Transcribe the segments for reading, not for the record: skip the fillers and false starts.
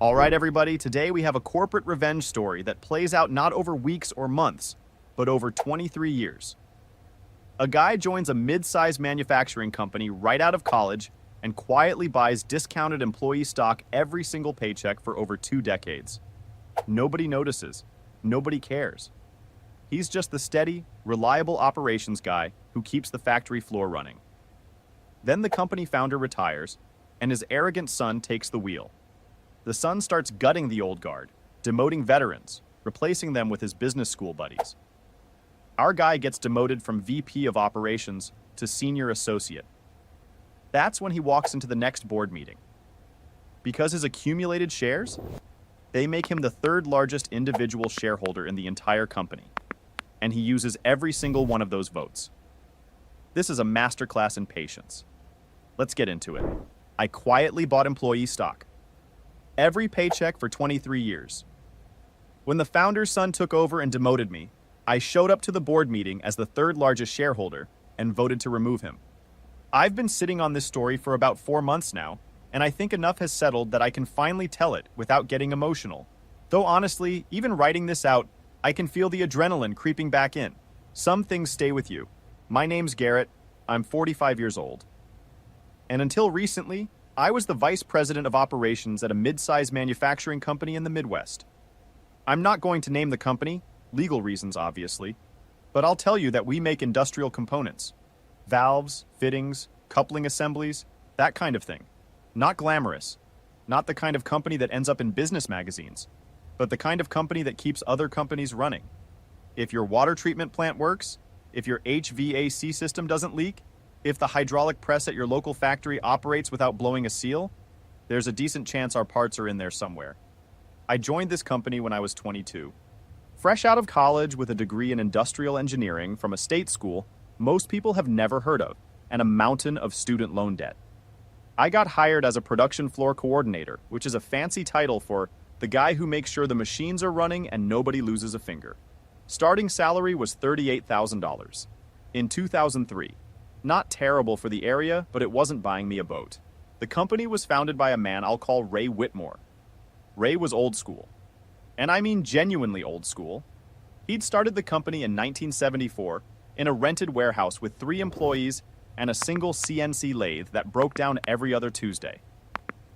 All right, everybody, today we have a corporate revenge story that plays out not over weeks or months, but over 23 years. A guy joins a mid-sized manufacturing company right out of college and quietly buys discounted employee stock every single paycheck for over 2 decades. Nobody notices. Nobody cares. He's just the steady, reliable operations guy who keeps the factory floor running. Then the company founder retires, and his arrogant son takes the wheel. The son starts gutting the old guard, demoting veterans, replacing them with his business school buddies. Our guy gets demoted from VP of operations to senior associate. That's when he walks into the next board meeting. Because his accumulated shares, they make him the third largest individual shareholder in the entire company, and he uses every single one of those votes. This is a masterclass in patience. Let's get into it. I quietly bought employee stock. Every paycheck for 23 years. When the founder's son took over and demoted me, I showed up to the board meeting as the third largest shareholder and voted to remove him. I've been sitting on this story for about 4 months now, and I think enough has settled that I can finally tell it without getting emotional. Though honestly, even writing this out, I can feel the adrenaline creeping back in. Some things stay with you. My name's Garrett. I'm 45 years old. And until recently, I was the vice president of operations at a mid-sized manufacturing company in the Midwest. I'm not going to name the company, legal reasons obviously, but I'll tell you that we make industrial components. Valves, fittings, coupling assemblies, that kind of thing. Not glamorous. Not the kind of company that ends up in business magazines, but the kind of company that keeps other companies running. If your water treatment plant works, if your HVAC system doesn't leak, if the hydraulic press at your local factory operates without blowing a seal, there's a decent chance our parts are in there somewhere. I joined this company when I was 22. Fresh out of college with a degree in industrial engineering from a state school most people have never heard of, and a mountain of student loan debt. I got hired as a production floor coordinator, which is a fancy title for the guy who makes sure the machines are running and nobody loses a finger. Starting salary was $38,000. In 2003. Not terrible for the area, but it wasn't buying me a boat. The company was founded by a man I'll call Ray Whitmore. Ray was old school. And I mean genuinely old school. He'd started the company in 1974 in a rented warehouse with 3 employees and a single CNC lathe that broke down every other Tuesday.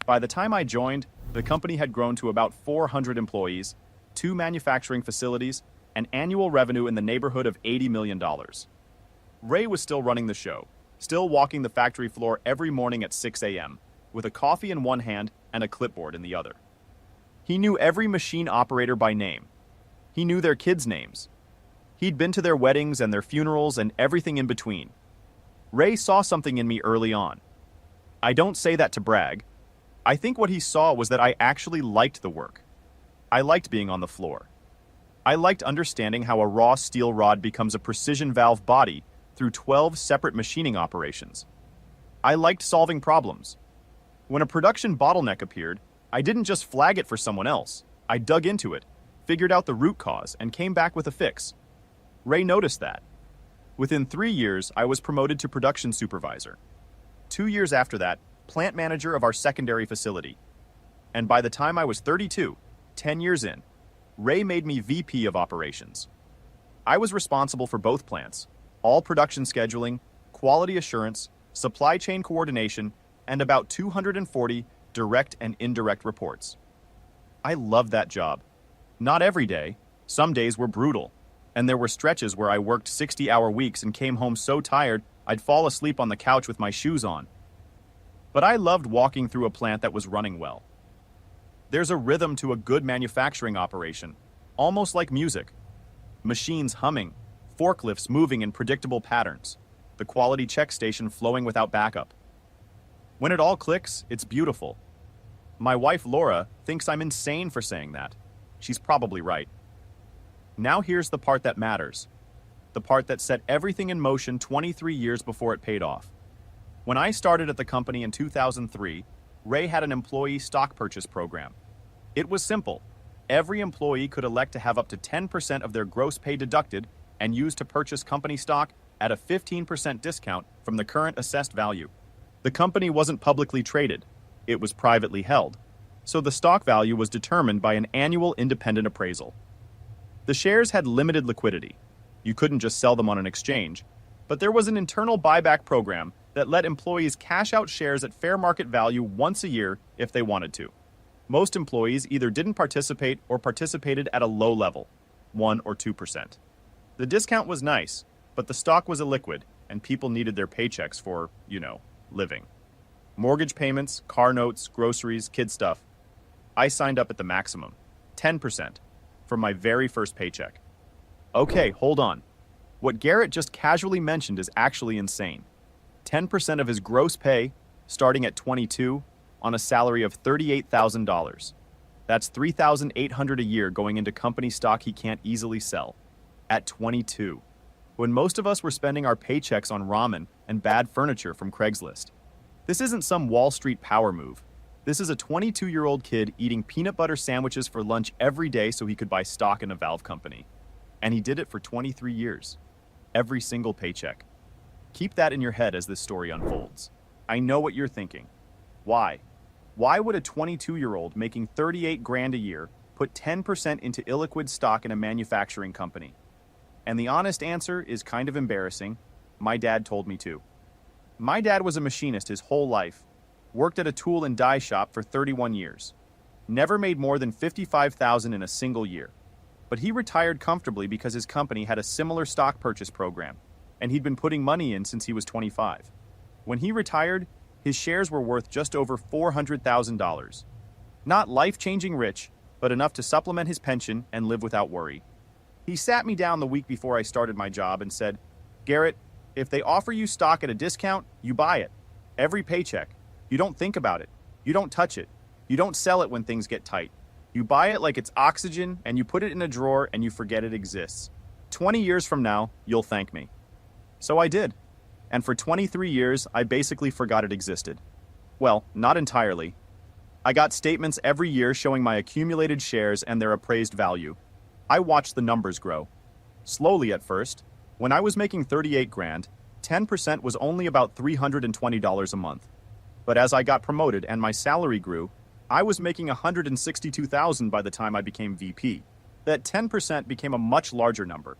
By the time I joined, the company had grown to about 400 employees, 2 manufacturing facilities, and annual revenue in the neighborhood of $80 million. Ray was still running the show, still walking the factory floor every morning at 6 a.m., with a coffee in one hand and a clipboard in the other. He knew every machine operator by name. He knew their kids' names. He'd been to their weddings and their funerals and everything in between. Ray saw something in me early on. I don't say that to brag. I think what he saw was that I actually liked the work. I liked being on the floor. I liked understanding how a raw steel rod becomes a precision valve body through 12 separate machining operations. I liked solving problems. When a production bottleneck appeared, I didn't just flag it for someone else. I dug into it, figured out the root cause, and came back with a fix. Ray noticed that. Within 3 years, I was promoted to production supervisor. 2 years after that, plant manager of our secondary facility. And by the time I was 32, 10 years in, Ray made me VP of operations. I was responsible for both plants, all production scheduling, quality assurance, supply chain coordination, and about 240 direct and indirect reports. I loved that job. Not every day. Some days were brutal, and there were stretches where I worked 60-hour weeks and came home so tired I'd fall asleep on the couch with my shoes on. But I loved walking through a plant that was running well. There's a rhythm to a good manufacturing operation, almost like music. Machines humming, forklifts moving in predictable patterns, the quality check station flowing without backup. When it all clicks, it's beautiful. My wife Laura thinks I'm insane for saying that. She's probably right. Now here's the part that matters. The part that set everything in motion 23 years before it paid off. When I started at the company in 2003, Ray had an employee stock purchase program. It was simple. Every employee could elect to have up to 10% of their gross pay deducted and used to purchase company stock at a 15% discount from the current assessed value. The company wasn't publicly traded. It was privately held. So the stock value was determined by an annual independent appraisal. The shares had limited liquidity. You couldn't just sell them on an exchange, but there was an internal buyback program that let employees cash out shares at fair market value once a year if they wanted to. Most employees either didn't participate or participated at a low level, 1 or 2%. The discount was nice, but the stock was illiquid, and people needed their paychecks for, living. Mortgage payments, car notes, groceries, kid stuff. I signed up at the maximum, 10%, from my very first paycheck. Okay, hold on. What Garrett just casually mentioned is actually insane. 10% of his gross pay, starting at 22, on a salary of $38,000. That's $3,800 a year going into company stock he can't easily sell. At 22. When most of us were spending our paychecks on ramen and bad furniture from Craigslist. This isn't some Wall Street power move. This is a 22-year-old kid eating peanut butter sandwiches for lunch every day so he could buy stock in a valve company. And he did it for 23 years. Every single paycheck. Keep that in your head as this story unfolds. I know what you're thinking. Why? Why would a 22-year-old making 38 grand a year put 10% into illiquid stock in a manufacturing company? And the honest answer is kind of embarrassing. My dad told me to. My dad was a machinist his whole life, worked at a tool and die shop for 31 years. Never made more than $55,000 in a single year. But he retired comfortably because his company had a similar stock purchase program, and he'd been putting money in since he was 25. When he retired, his shares were worth just over $400,000. Not life-changing rich, but enough to supplement his pension and live without worry. He sat me down the week before I started my job and said, "Garrett, if they offer you stock at a discount, you buy it. Every paycheck. You don't think about it. You don't touch it. You don't sell it when things get tight. You buy it like it's oxygen and you put it in a drawer and you forget it exists. 20 years from now, you'll thank me." So I did. And for 23 years, I basically forgot it existed. Well, not entirely. I got statements every year showing my accumulated shares and their appraised value. I watched the numbers grow. Slowly at first. When I was making 38 grand, 10% was only about $320 a month. But as I got promoted and my salary grew, I was making $162,000 by the time I became VP. That 10% became a much larger number.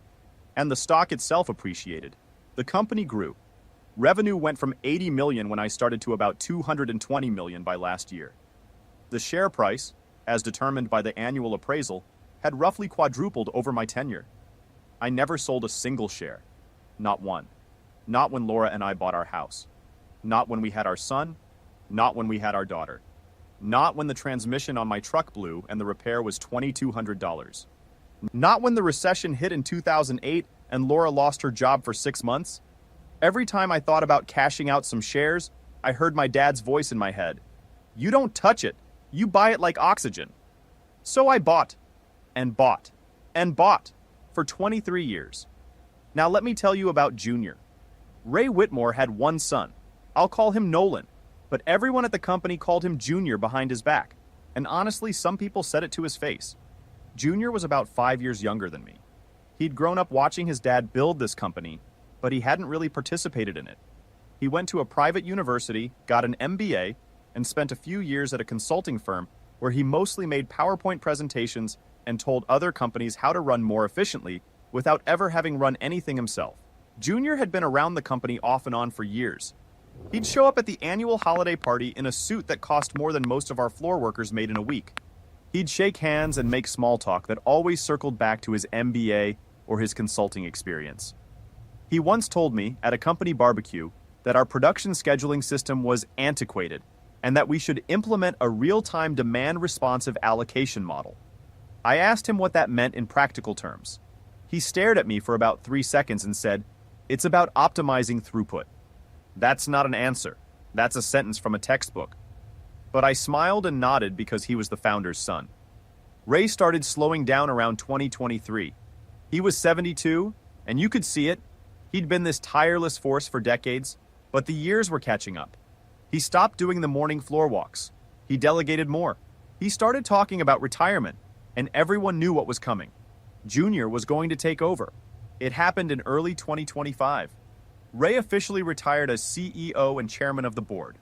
And the stock itself appreciated. The company grew. Revenue went from 80 million when I started to about 220 million by last year. The share price, as determined by the annual appraisal, had roughly quadrupled over my tenure. I never sold a single share. Not one. Not when Laura and I bought our house. Not when we had our son. Not when we had our daughter. Not when the transmission on my truck blew and the repair was $2,200. Not when the recession hit in 2008 and Laura lost her job for 6 months. Every time I thought about cashing out some shares, I heard my dad's voice in my head. "You don't touch it. You buy it like oxygen." So I bought, and bought, and bought, for 23 years. Now let me tell you about Junior. Ray Whitmore had one son. I'll call him Nolan, but everyone at the company called him Junior behind his back, and honestly, some people said it to his face. Junior was about 5 years younger than me. He'd grown up watching his dad build this company, but he hadn't really participated in it. He went to a private university, got an MBA, and spent a few years at a consulting firm where he mostly made PowerPoint presentations and told other companies how to run more efficiently without ever having run anything himself. Junior had been around the company off and on for years. He'd show up at the annual holiday party in a suit that cost more than most of our floor workers made in a week. He'd shake hands and make small talk that always circled back to his MBA or his consulting experience. He once told me at a company barbecue that our production scheduling system was antiquated and that we should implement a real-time demand-responsive allocation model. I asked him what that meant in practical terms. He stared at me for about 3 seconds and said, "It's about optimizing throughput." That's not an answer. That's a sentence from a textbook. But I smiled and nodded because he was the founder's son. Ray started slowing down around 2023. He was 72, and you could see it. He'd been this tireless force for decades, but the years were catching up. He stopped doing the morning floor walks. He delegated more. He started talking about retirement, and everyone knew what was coming. Junior was going to take over. It happened in early 2025. Ray officially retired as CEO and chairman of the board.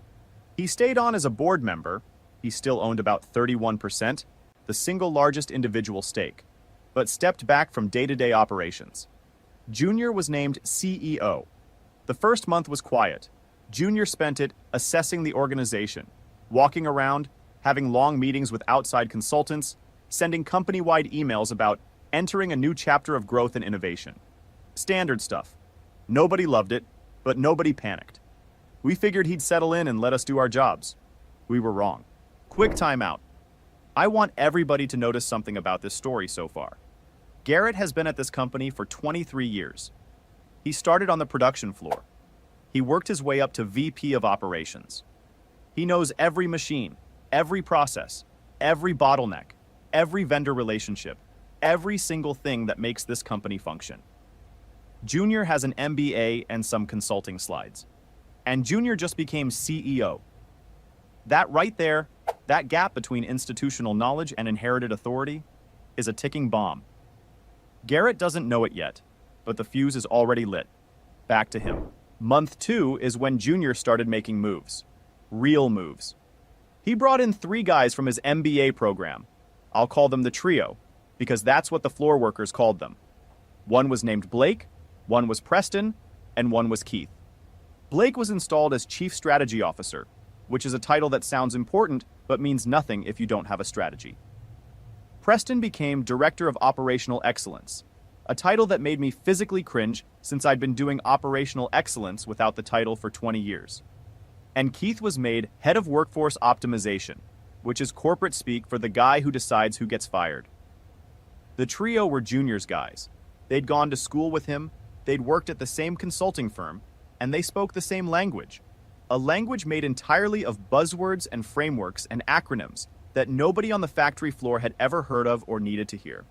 He stayed on as a board member, He still owned about 31%, the single largest individual stake, but stepped back from day-to-day operations. Junior was named CEO. The first month was quiet. Junior spent it assessing the organization, walking around, having long meetings with outside consultants, sending company-wide emails about entering a new chapter of growth and innovation. Standard stuff. Nobody loved it, but nobody panicked. We figured he'd settle in and let us do our jobs. We were wrong. Quick timeout. I want everybody to notice something about this story so far. Garrett has been at this company for 23 years. He started on the production floor. He worked his way up to VP of operations. He knows every machine, every process, every bottleneck, every vendor relationship, every single thing that makes this company function. Junior has an MBA and some consulting slides. And Junior just became CEO. That right there, that gap between institutional knowledge and inherited authority, is a ticking bomb. Garrett doesn't know it yet, but the fuse is already lit. Back to him. Month 2 is when Junior started making moves. Real moves. He brought in 3 guys from his MBA program. I'll call them the trio, because that's what the floor workers called them. One was named Blake, one was Preston, and one was Keith. Blake was installed as Chief Strategy Officer, which is a title that sounds important but means nothing if you don't have a strategy. Preston became Director of Operational Excellence, a title that made me physically cringe since I'd been doing operational excellence without the title for 20 years. And Keith was made Head of Workforce Optimization, which is corporate speak for the guy who decides who gets fired. The trio were Junior's guys. They'd gone to school with him, they'd worked at the same consulting firm, and they spoke the same language. A language made entirely of buzzwords and frameworks and acronyms that nobody on the factory floor had ever heard of or needed to hear.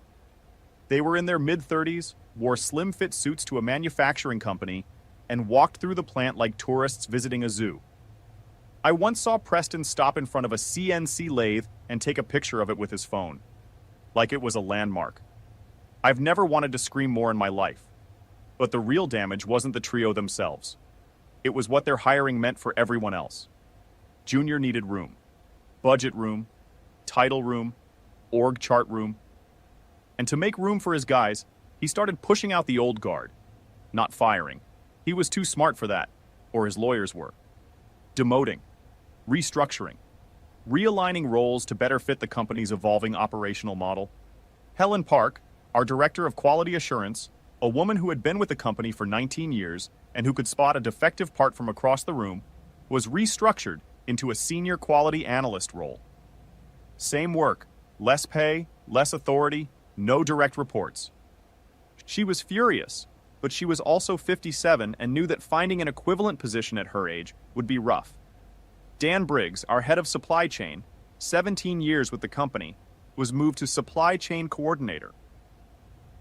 They were in their mid-30s, wore slim-fit suits to a manufacturing company, and walked through the plant like tourists visiting a zoo. I once saw Preston stop in front of a CNC lathe and take a picture of it with his phone, like it was a landmark. I've never wanted to scream more in my life. But the real damage wasn't the trio themselves. It was what their hiring meant for everyone else. Junior needed room. Budget room, title room, org chart room. And to make room for his guys, he started pushing out the old guard. Not firing. He was too smart for that, or his lawyers were. Demoting, restructuring, realigning roles to better fit the company's evolving operational model. Helen Park, our Director of Quality Assurance, a woman who had been with the company for 19 years and who could spot a defective part from across the room, was restructured into a senior quality analyst role. Same work, less pay, less authority, no direct reports. She was furious, but she was also 57 and knew that finding an equivalent position at her age would be rough. Dan Briggs, our head of supply chain, 17 years with the company, was moved to supply chain coordinator.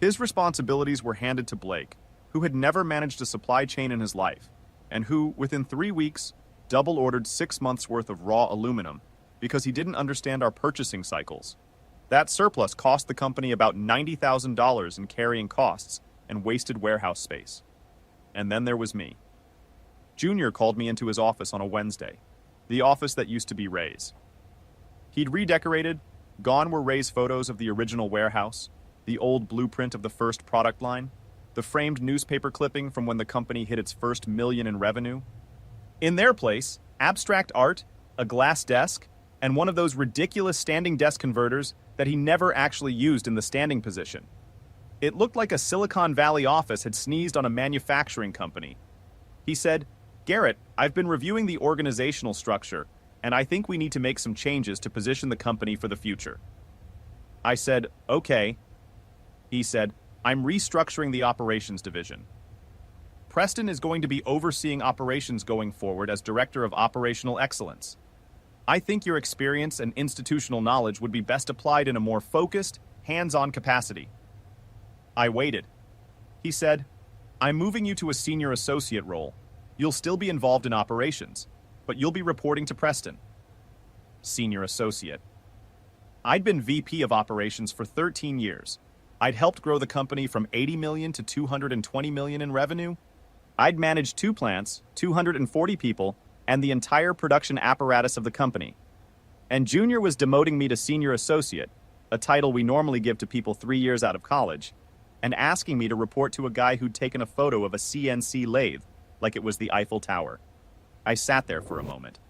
His responsibilities were handed to Blake, who had never managed a supply chain in his life, and who, within 3 weeks, double-ordered 6 months' worth of raw aluminum because he didn't understand our purchasing cycles. That surplus cost the company about $90,000 in carrying costs and wasted warehouse space. And then there was me. Junior called me into his office on a Wednesday, the office that used to be Ray's. He'd redecorated, gone were Ray's photos of the original warehouse, the old blueprint of the first product line, the framed newspaper clipping from when the company hit its first $1 million in revenue. In their place, abstract art, a glass desk, and one of those ridiculous standing desk converters that he never actually used in the standing position. It looked like a Silicon Valley office had sneezed on a manufacturing company. He said, "Garrett, I've been reviewing the organizational structure, and I think we need to make some changes to position the company for the future." I said, "Okay." He said, "I'm restructuring the operations division. Preston is going to be overseeing operations going forward as Director of Operational Excellence. I think your experience and institutional knowledge would be best applied in a more focused, hands-on capacity." I waited. He said, "I'm moving you to a senior associate role. You'll still be involved in operations, but you'll be reporting to Preston." Senior associate. I'd been VP of operations for 13 years. I'd helped grow the company from 80 million to 220 million in revenue. I'd managed 2 plants, 240 people, and the entire production apparatus of the company. And Junior was demoting me to senior associate, a title we normally give to people 3 years out of college, and asking me to report to a guy who'd taken a photo of a CNC lathe like it was the Eiffel Tower. I sat there for a moment.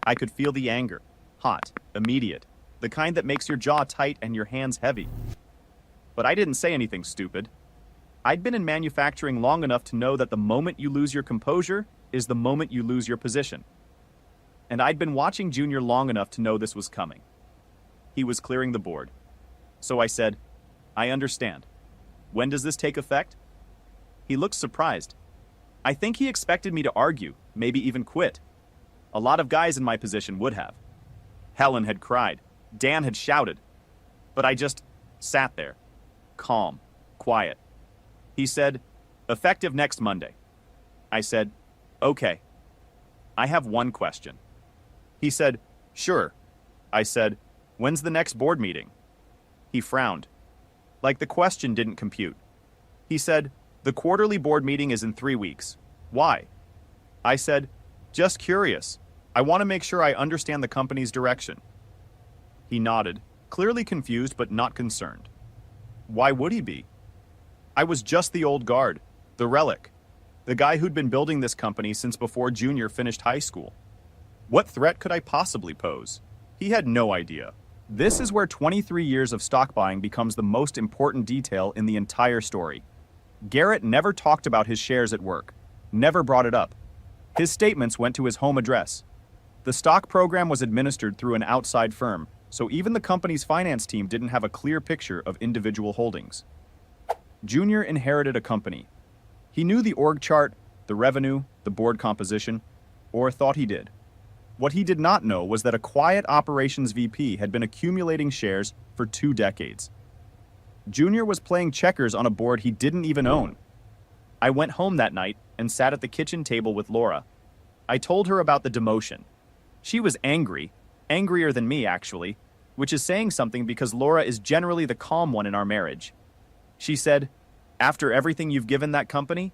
I could feel the anger, hot, immediate, the kind that makes your jaw tight and your hands heavy. But I didn't say anything stupid. I'd been in manufacturing long enough to know that the moment you lose your composure is the moment you lose your position. And I'd been watching Junior long enough to know this was coming. He was clearing the board. So I said, "I understand. When does this take effect?" He looked surprised. I think he expected me to argue, maybe even quit. A lot of guys in my position would have. Helen had cried. Dan had shouted. But I just sat there, calm, quiet. He said, "Effective next Monday." I said, "Okay. I have one question." He said, "Sure." I said, "When's the next board meeting?" He frowned. Like the question didn't compute. He said, "The quarterly board meeting is in 3 weeks. Why?" I said, "Just curious. I want to make sure I understand the company's direction." He nodded, clearly confused but not concerned. Why would he be? I was just the old guard, the relic, the guy who'd been building this company since before Junior finished high school. What threat could I possibly pose? He had no idea. This is where 23 years of stock buying becomes the most important detail in the entire story. Garrett never talked about his shares at work, never brought it up. His statements went to his home address. The stock program was administered through an outside firm, so even the company's finance team didn't have a clear picture of individual holdings. Junior inherited a company. He knew the org chart, the revenue, the board composition, or thought he did. What he did not know was that a quiet operations VP had been accumulating shares for 2 decades. Junior was playing checkers on a board he didn't even own. I went home that night and sat at the kitchen table with Laura. I told her about the demotion. She was angry, angrier than me actually, which is saying something because Laura is generally the calm one in our marriage. She said, "After everything you've given that company,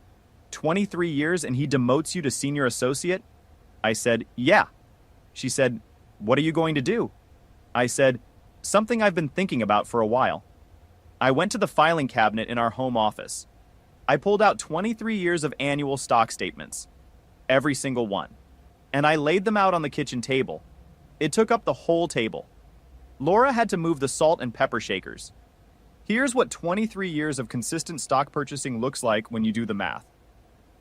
23 years and he demotes you to senior associate?" I said, "Yeah." She said, "What are you going to do?" I said, "Something I've been thinking about for a while." I went to the filing cabinet in our home office. I pulled out 23 years of annual stock statements, every single one, and I laid them out on the kitchen table. It took up the whole table. Laura had to move the salt and pepper shakers. Here's what 23 years of consistent stock purchasing looks like when you do the math.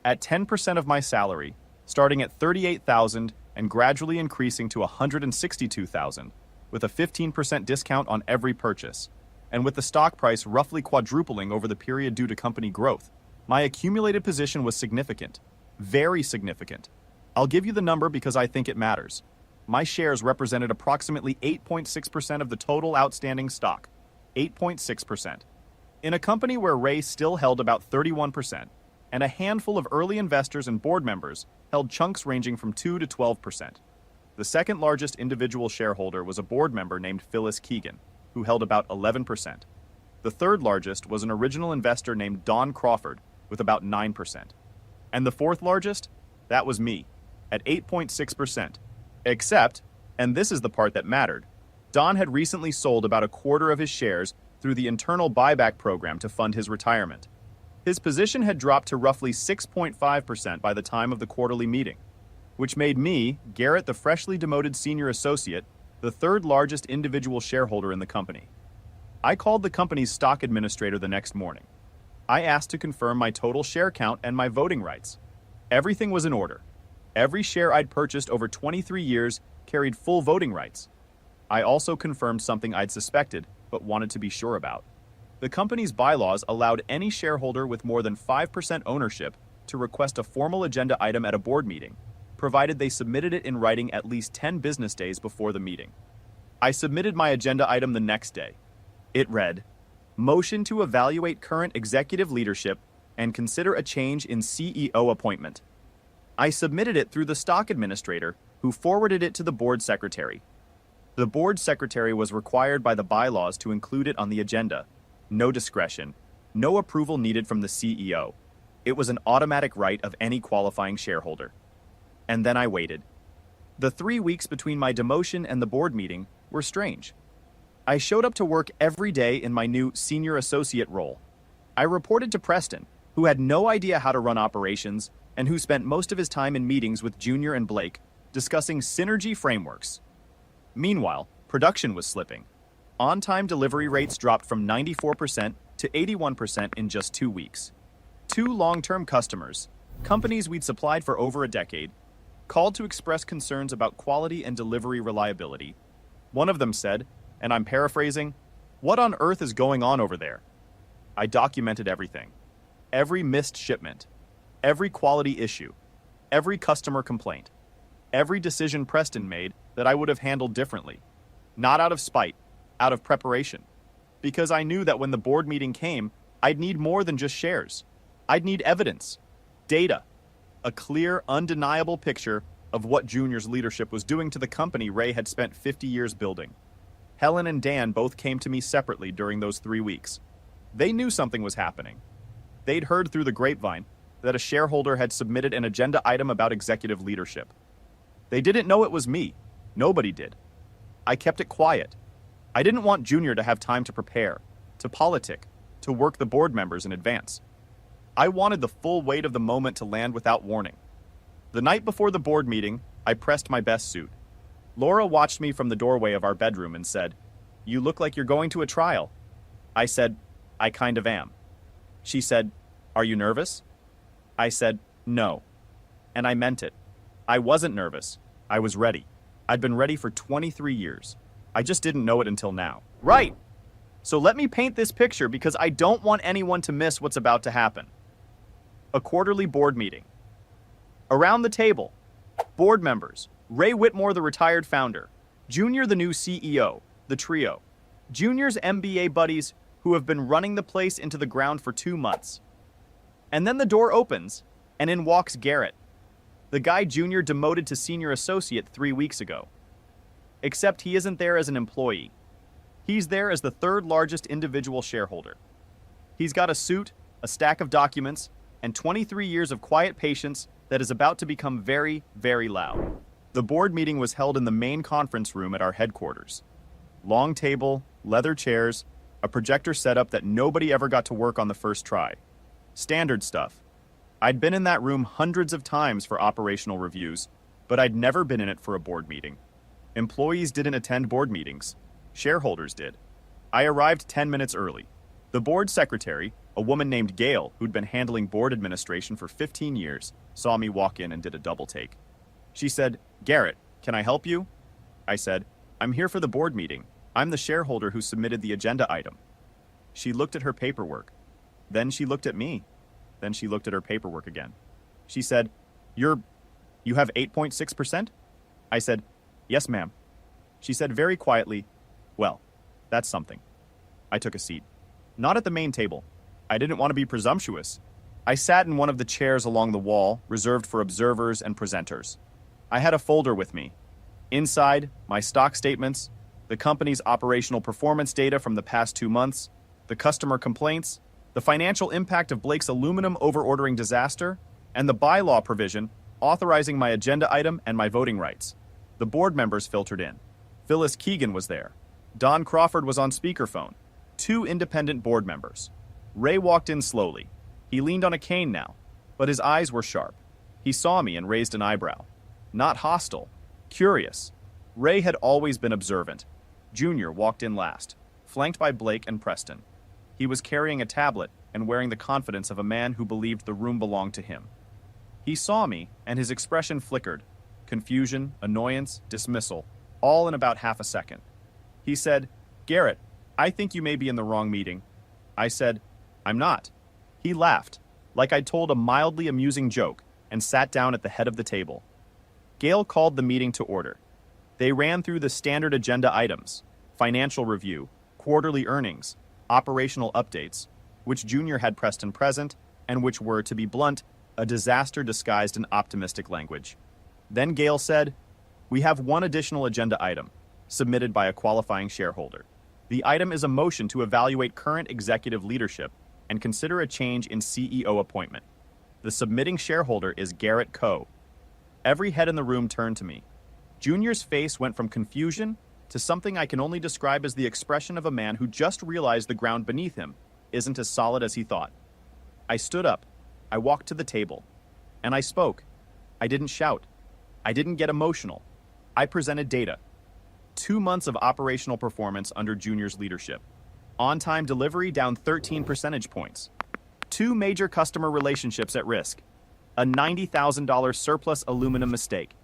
At 10% of my salary, starting at $38,000 and gradually increasing to $162,000, with a 15% discount on every purchase, and with the stock price roughly quadrupling over the period due to company growth, my accumulated position was significant, very significant. I'll give you the number because I think it matters. My shares represented approximately 8.6% of the total outstanding stock, 8.6%. In a company where Ray still held about 31%, and a handful of early investors and board members held chunks ranging from 2 to 12%. The second largest individual shareholder was a board member named Phyllis Keegan, who held about 11%. The third largest was an original investor named Don Crawford, with about 9%. And the fourth largest? That was me, at 8.6%. Except, and this is the part that mattered, Don had recently sold about a quarter of his shares through the internal buyback program to fund his retirement. His position had dropped to roughly 6.5% by the time of the quarterly meeting, which made me, Garrett the freshly demoted senior associate, the third largest individual shareholder in the company. I called the company's stock administrator the next morning. I asked to confirm my total share count and my voting rights. Everything was in order. Every share I'd purchased over 23 years carried full voting rights. I also confirmed something I'd suspected, but wanted to be sure about. The company's bylaws allowed any shareholder with more than 5% ownership to request a formal agenda item at a board meeting, provided they submitted it in writing at least 10 business days before the meeting. I submitted my agenda item the next day. It read, "Motion to evaluate current executive leadership and consider a change in CEO appointment." I submitted it through the stock administrator, who forwarded it to the board secretary. The board secretary was required by the bylaws to include it on the agenda. No discretion, no approval needed from the CEO. It was an automatic right of any qualifying shareholder. And then I waited. The 3 weeks between my demotion and the board meeting were strange. I showed up to work every day in my new senior associate role. I reported to Preston, who had no idea how to run operations and who spent most of his time in meetings with Junior and Blake discussing synergy frameworks. Meanwhile, production was slipping. On-time delivery rates dropped from 94% to 81% in just 2 weeks. 2 long-term customers, companies we'd supplied for over a decade, called to express concerns about quality and delivery reliability. One of them said, and I'm paraphrasing, "What on earth is going on over there?" I documented everything. Every missed shipment, every quality issue, every customer complaint, every decision Preston made that I would have handled differently. Not out of spite, out of preparation. Because I knew that when the board meeting came, I'd need more than just shares. I'd need evidence, data, a clear, undeniable picture of what Junior's leadership was doing to the company Ray had spent 50 years building. Helen and Dan both came to me separately during those 3 weeks. They knew something was happening. They'd heard through the grapevine that a shareholder had submitted an agenda item about executive leadership. They didn't know it was me. Nobody did. I kept it quiet. I didn't want Junior to have time to prepare, to politic, to work the board members in advance. I wanted the full weight of the moment to land without warning. The night before the board meeting, I pressed my best suit. Laura watched me from the doorway of our bedroom and said, "You look like you're going to a trial." I said, "I kind of am." She said, "Are you nervous?" I said, "No." And I meant it. I wasn't nervous. I was ready. I'd been ready for 23 years. I just didn't know it until now. Right. So let me paint this picture because I don't want anyone to miss what's about to happen. A quarterly board meeting. Around the table, board members, Ray Whitmore, the retired founder, Junior, the new CEO, the trio, Junior's MBA buddies who have been running the place into the ground for 2 months. And then the door opens, and in walks Garrett, the guy Junior demoted to senior associate 3 weeks ago. Except he isn't there as an employee. He's there as the 3rd largest individual shareholder. He's got a suit, a stack of documents, and 23 years of quiet patience that is about to become very, very loud. The board meeting was held in the main conference room at our headquarters. Long table, leather chairs, a projector setup that nobody ever got to work on the first try. Standard stuff. I'd been in that room hundreds of times for operational reviews, but I'd never been in it for a board meeting. Employees didn't attend board meetings. Shareholders did. I arrived 10 minutes early. The board secretary, a woman named Gail, who'd been handling board administration for 15 years, saw me walk in and did a double take. She said, "Garrett, can I help you?" I said, "I'm here for the board meeting. I'm the shareholder who submitted the agenda item." She looked at her paperwork. Then she looked at me. Then she looked at her paperwork again. She said, You have 8.6%? I said, "Yes, ma'am." She said very quietly, "Well, that's something." I took a seat. Not at the main table. I didn't want to be presumptuous. I sat in one of the chairs along the wall, reserved for observers and presenters. I had a folder with me. Inside, my stock statements, the company's operational performance data from the past 2 months, the customer complaints, the financial impact of Blake's aluminum overordering disaster, and the bylaw provision authorizing my agenda item and my voting rights. The board members filtered in. Phyllis Keegan was there. Don Crawford was on speakerphone. 2 independent board members. Ray walked in slowly. He leaned on a cane now, but his eyes were sharp. He saw me and raised an eyebrow. Not hostile, curious. Ray had always been observant. Junior walked in last, flanked by Blake and Preston. He was carrying a tablet and wearing the confidence of a man who believed the room belonged to him. He saw me, and his expression flickered. Confusion, annoyance, dismissal, all in about half a second. He said, "Garrett, I think you may be in the wrong meeting." I said, "I'm not." He laughed, like I'd told a mildly amusing joke, and sat down at the head of the table. Gail called the meeting to order. They ran through the standard agenda items, financial review, quarterly earnings, operational updates, which Junior had Preston present, and which were, to be blunt, a disaster disguised in optimistic language. Then Gail said, "We have one additional agenda item, submitted by a qualifying shareholder. The item is a motion to evaluate current executive leadership and consider a change in CEO appointment. The submitting shareholder is Garrett Coe." Every head in the room turned to me. Junior's face went from confusion to something I can only describe as the expression of a man who just realized the ground beneath him isn't as solid as he thought. I stood up, I walked to the table, and I spoke. I didn't shout. I didn't get emotional. I presented data. 2 months of operational performance under Junior's leadership. On-time delivery down 13 percentage points. 2 major customer relationships at risk. A $90,000 surplus aluminum mistake.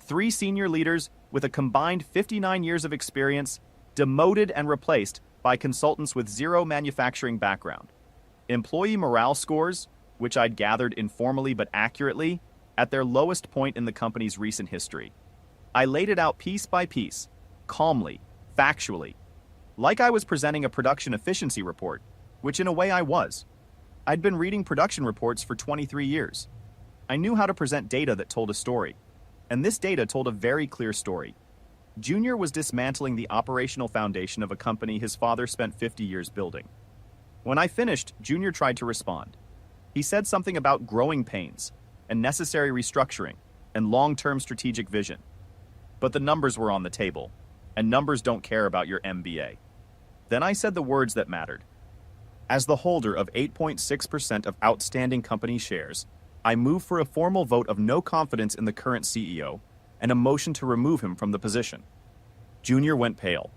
3 senior leaders with a combined 59 years of experience demoted and replaced by consultants with 0 manufacturing background. Employee morale scores, which I'd gathered informally but accurately, at their lowest point in the company's recent history. I laid it out piece by piece, calmly, factually, like I was presenting a production efficiency report, which in a way I was. I'd been reading production reports for 23 years. I knew how to present data that told a story, and this data told a very clear story. Junior was dismantling the operational foundation of a company his father spent 50 years building. When I finished, Junior tried to respond. He said something about growing pains, and necessary restructuring, and long-term strategic vision. But the numbers were on the table, and numbers don't care about your MBA. Then I said the words that mattered. As the holder of 8.6% of outstanding company shares, I move for a formal vote of no confidence in the current CEO and a motion to remove him from the position. Junior went pale,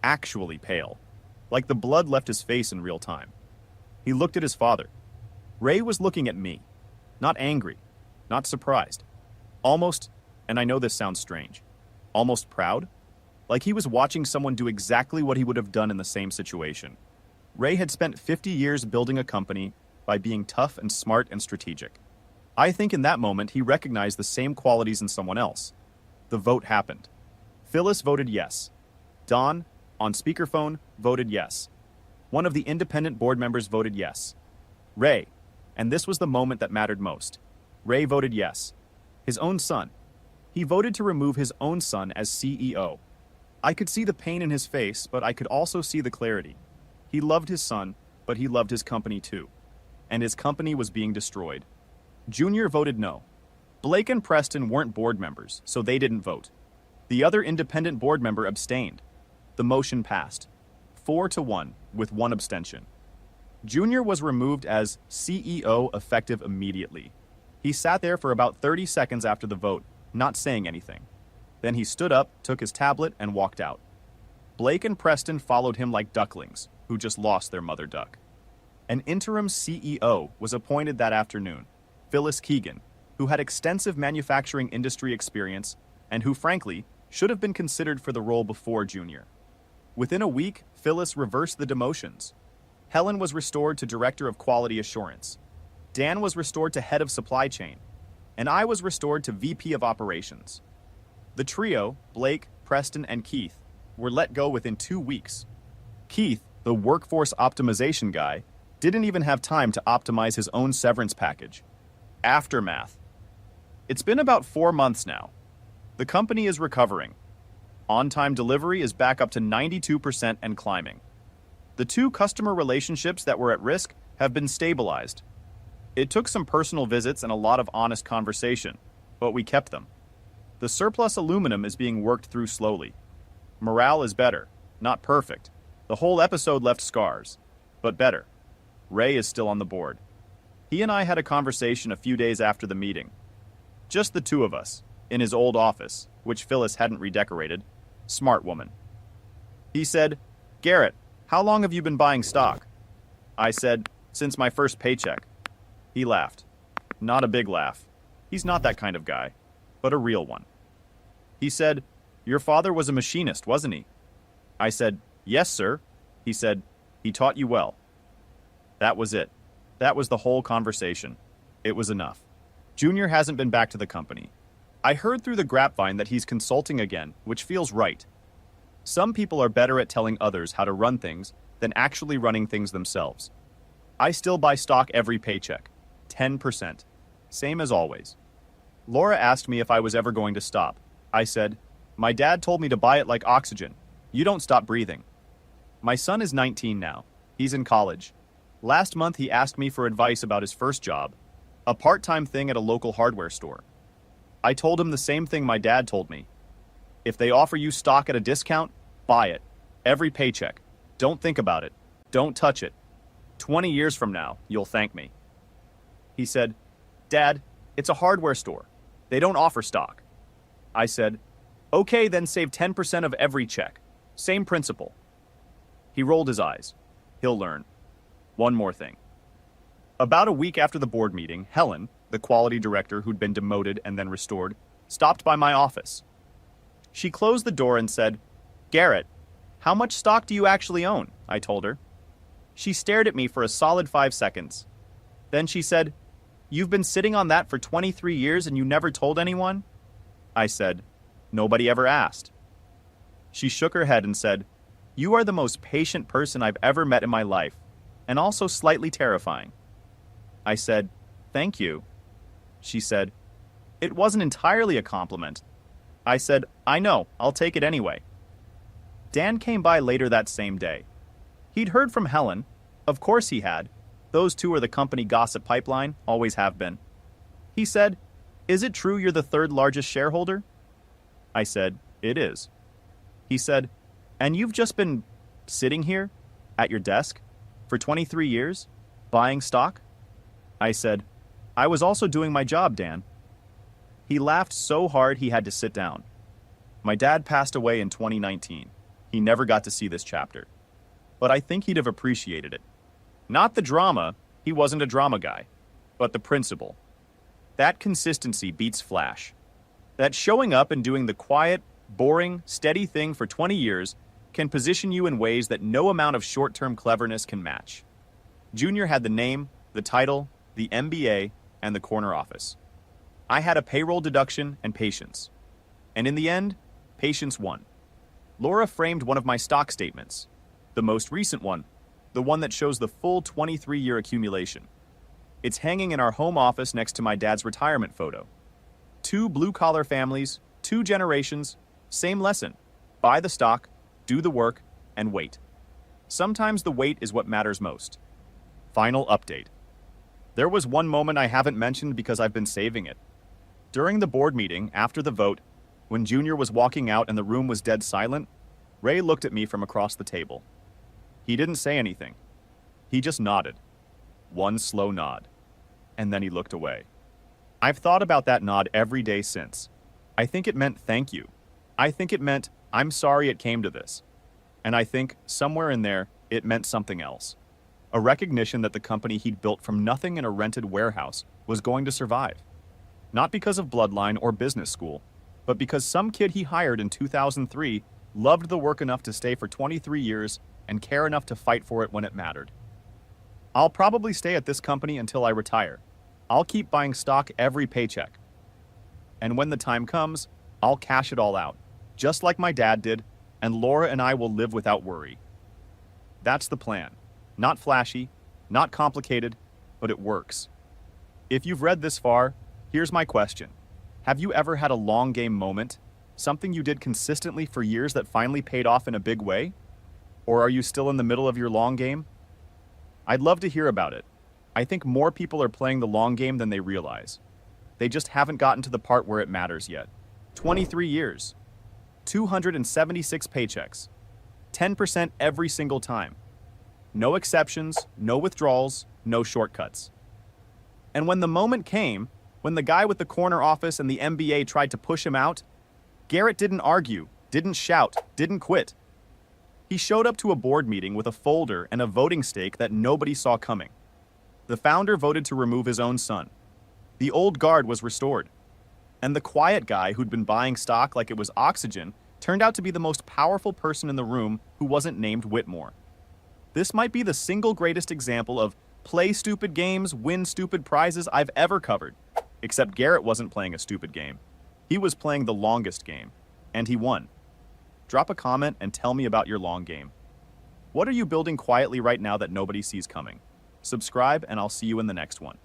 actually pale, like the blood left his face in real time. He looked at his father. Ray was looking at me, not angry, not surprised, almost, and I know this sounds strange, almost proud, like he was watching someone do exactly what he would have done in the same situation. Ray had spent 50 years building a company by being tough and smart and strategic. I think in that moment he recognized the same qualities in someone else. The vote happened. Phyllis voted yes. Don, on speakerphone, voted yes. One of the independent board members voted yes. Ray, and this was the moment that mattered most. Ray voted yes. His own son. He voted to remove his own son as CEO. I could see the pain in his face, but I could also see the clarity. He loved his son, but he loved his company too. And his company was being destroyed. Junior voted no. Blake and Preston weren't board members, so they didn't vote. The other independent board member abstained. The motion passed. 4-1, with 1 abstention. Junior was removed as CEO effective immediately. He sat there for about 30 seconds after the vote, not saying anything. Then he stood up, took his tablet, and walked out. Blake and Preston followed him like ducklings, who just lost their mother duck. An interim CEO was appointed that afternoon, Phyllis Keegan, who had extensive manufacturing industry experience and who, frankly, should have been considered for the role before Junior. Within a week, Phyllis reversed the demotions. Helen was restored to Director of Quality Assurance. Dan was restored to Head of Supply Chain. And I was restored to VP of Operations. The trio, Blake, Preston, and Keith, were let go within 2 weeks. Keith, the workforce optimization guy, didn't even have time to optimize his own severance package. Aftermath. It's been about 4 months now. The company is recovering. On-time delivery is back up to 92% and climbing. The 2 customer relationships that were at risk have been stabilized. It took some personal visits and a lot of honest conversation, but we kept them. The surplus aluminum is being worked through slowly. Morale is better, not perfect. The whole episode left scars, but better. Ray is still on the board. He and I had a conversation a few days after the meeting. Just the 2 of us, in his old office, which Phyllis hadn't redecorated. Smart woman. He said, "Garrett, how long have you been buying stock?" I said, "Since my first paycheck." He laughed. Not a big laugh. He's not that kind of guy, but a real one. He said, "Your father was a machinist, wasn't he?" I said, "Yes, sir." He said, "He taught you well." That was it. That was the whole conversation. It was enough. Junior hasn't been back to the company. I heard through the grapevine that he's consulting again, which feels right. Some people are better at telling others how to run things than actually running things themselves. I still buy stock every paycheck. 10%. Same as always. Laura asked me if I was ever going to stop. I said, "My dad told me to buy it like oxygen. You don't stop breathing." My son is 19 now. He's in college. Last month he asked me for advice about his first job, a part-time thing at a local hardware store. I told him the same thing my dad told me. If they offer you stock at a discount, buy it. Every paycheck. Don't think about it. Don't touch it. 20 years from now, you'll thank me. He said, Dad, it's a hardware store. They don't offer stock. I said, okay, then save 10% of every check. Same principle. He rolled his eyes. He'll learn. One more thing. About a week after the board meeting, Helen, the quality director who'd been demoted and then restored, stopped by my office. She closed the door and said, Garrett, how much stock do you actually own? I told her. She stared at me for a solid 5 seconds. Then she said, You've been sitting on that for 23 years and you never told anyone? I said, Nobody ever asked. She shook her head and said, You are the most patient person I've ever met in my life, and also slightly terrifying. I said, Thank you. She said, It wasn't entirely a compliment. I said, I know, I'll take it anyway. Dan came by later that same day. He'd heard from Helen. Of course he had. Those two are the company gossip pipeline, always have been. He said, Is it true you're the third largest shareholder? I said, It is. He said, And you've just been sitting here, at your desk, for 23 years, buying stock? I said, I was also doing my job, Dan. He laughed so hard he had to sit down. My dad passed away in 2019. He never got to see this chapter. But I think he'd have appreciated it. Not the drama, he wasn't a drama guy, but the principle. That consistency beats flash. That showing up and doing the quiet, boring, steady thing for 20 years can position you in ways that no amount of short-term cleverness can match. Junior had the name, the title, the MBA, and the corner office. I had a payroll deduction and patience. And in the end, patience won. Laura framed one of my stock statements, the most recent one, the one that shows the full 23-year accumulation. It's hanging in our home office next to my dad's retirement photo. 2 blue-collar families, 2 generations, same lesson. Buy the stock, do the work, and wait. Sometimes the wait is what matters most. Final update. There was one moment I haven't mentioned because I've been saving it. During the board meeting, after the vote, when Junior was walking out and the room was dead silent, Ray looked at me from across the table. He didn't say anything. He just nodded. One slow nod. And then he looked away. I've thought about that nod every day since. I think it meant thank you. I think it meant I'm sorry it came to this. And I think, somewhere in there, it meant something else. A recognition that the company he'd built from nothing in a rented warehouse was going to survive. Not because of bloodline or business school, but because some kid he hired in 2003 loved the work enough to stay for 23 years and care enough to fight for it when it mattered. I'll probably stay at this company until I retire. I'll keep buying stock every paycheck. And when the time comes, I'll cash it all out, just like my dad did, and Laura and I will live without worry. That's the plan. Not flashy, not complicated, but it works. If you've read this far, here's my question. Have you ever had a long game moment? Something you did consistently for years that finally paid off in a big way? Or are you still in the middle of your long game? I'd love to hear about it. I think more people are playing the long game than they realize. They just haven't gotten to the part where it matters yet. 23 years. 276 paychecks. 10% every single time. No exceptions, no withdrawals, no shortcuts. And when the moment came, when the guy with the corner office and the MBA tried to push him out, Garrett didn't argue, didn't shout, didn't quit. He showed up to a board meeting with a folder and a voting stake that nobody saw coming. The founder voted to remove his own son. The old guard was restored. And the quiet guy who'd been buying stock like it was oxygen turned out to be the most powerful person in the room who wasn't named Whitmore. This might be the single greatest example of play stupid games, win stupid prizes I've ever covered. Except Garrett wasn't playing a stupid game. He was playing the longest game. And he won. Drop a comment and tell me about your long game. What are you building quietly right now that nobody sees coming? Subscribe and I'll see you in the next one.